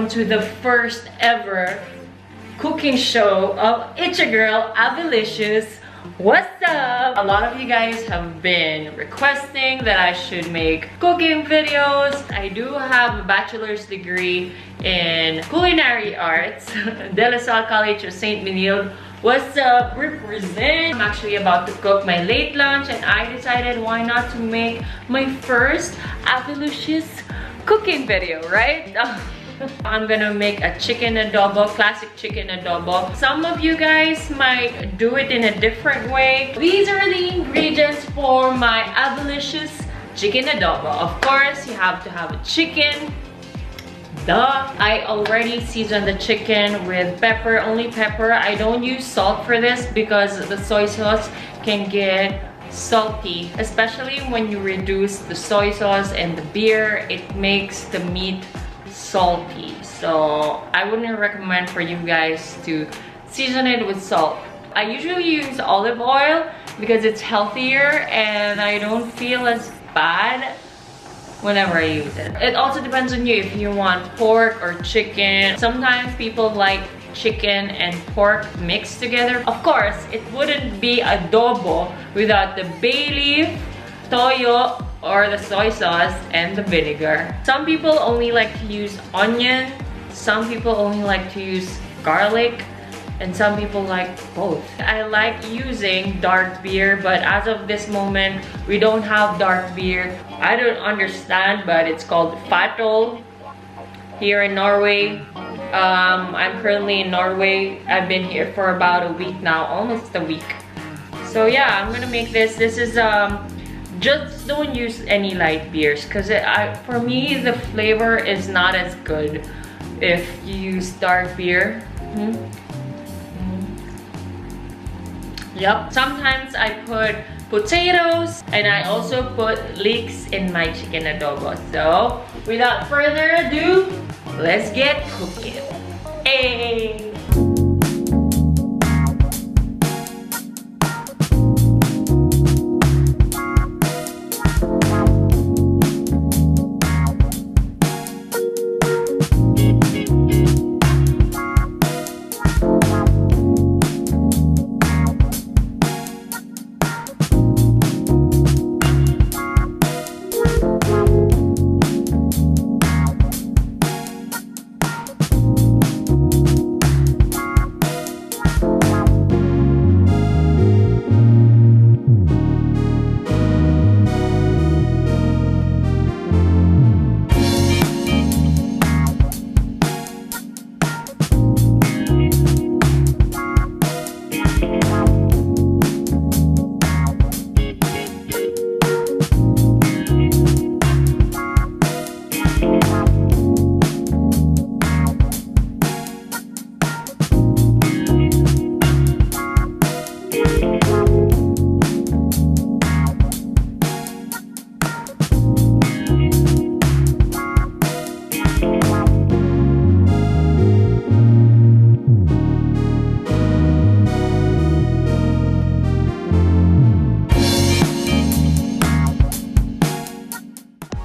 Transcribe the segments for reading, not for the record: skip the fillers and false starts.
welcome to the first ever cooking show of It's Your Girl, Avelicious. What's up? A lot of you guys have been requesting that I should make cooking videos. I do have a bachelor's degree in culinary arts, De La Salle College of St. Benilde. What's up? Represent! I'm actually about to cook my late lunch and I decided why not to make my first Avelicious cooking video, right? I'm gonna make a chicken adobo, classic chicken adobo. Some of you guys might do it in a different way. These are the ingredients for my Avelicious chicken adobo. Of course, you have to have a chicken. Duh. I already seasoned the chicken with pepper, only pepper. I don't use salt for this because the soy sauce can get salty, especially when you reduce the soy sauce and the beer. It makes the meat salty, so I wouldn't recommend for you guys to season it with salt. I usually use olive oil because it's healthier and I don't feel as bad whenever I use it. It also depends on you if you want pork or chicken. Sometimes people like chicken and pork mixed together. Of course, it wouldn't be adobo without the bay leaf, toyo, or the soy sauce and the vinegar. Some people only like to use onion, some people only like to use garlic, and some people like both. I like using dark beer, but as of this moment, we don't have dark beer. I don't understand, but it's called Fatol here in Norway. I'm currently in Norway. I've been here for about a week now, almost a week. So yeah, I'm gonna make this. This is just don't use any light beers because for me the flavor is not as good if you use dark beer. Yep. Sometimes I put potatoes and I also put leeks in my chicken adobo. So without further ado, let's get cooking. Hey!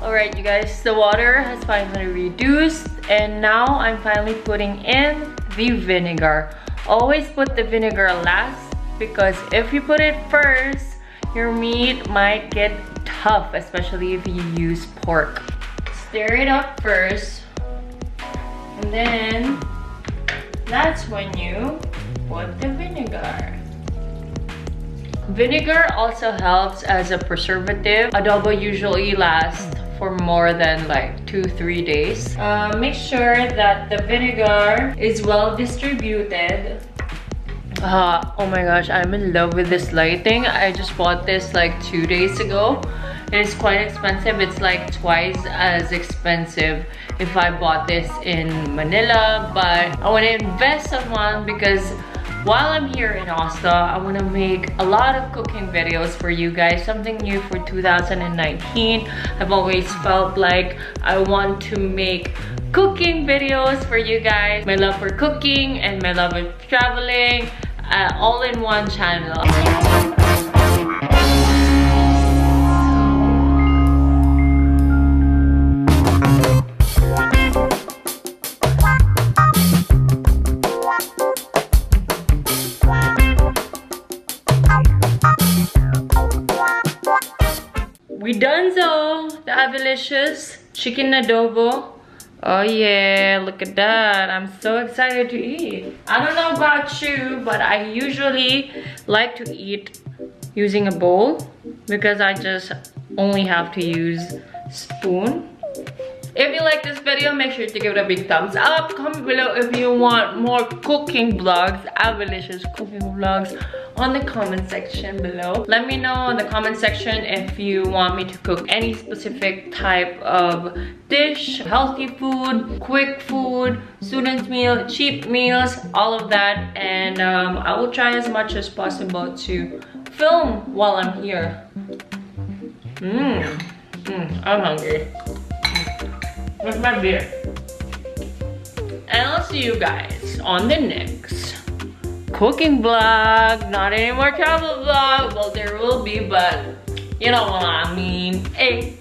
Alright you guys, the water has finally reduced and now I'm finally putting in the vinegar. Always put the vinegar last because if you put it first, your meat might get tough, especially if you use pork. Stir it up first and then that's when you put the vinegar. Vinegar also helps as a preservative. Adobo usually lasts for more than like 2-3 days. Make sure that the vinegar is well distributed. Oh my gosh, I'm in love with this lighting. I just bought this like 2 days ago. It is quite expensive. It's like twice as expensive if I bought this in Manila, but I want to invest on one because while I'm here in Oslo, I want to make a lot of cooking videos for you guys, something new for 2019. I've always felt like I want to make cooking videos for you guys. My love for cooking and my love of traveling, all in one channel. Avelicious chicken adobo. Oh yeah, look at that. I'm so excited to eat. I don't know about you, but I usually like to eat using a bowl because I just only have to use spoon. If you like this video, make sure to give it a big thumbs up. Comment below if you want more cooking vlogs, Avelicious cooking vlogs, on the comment section below. Let me know in the comment section if you want me to cook any specific type of dish, healthy food, quick food, student meal, cheap meals, all of that. And I will try as much as possible to film while I'm here. I'm hungry. Where's my beer? And I'll see you guys on the next cooking vlog. Not any more travel vlog. Well, there will be, but you know what I mean. Hey.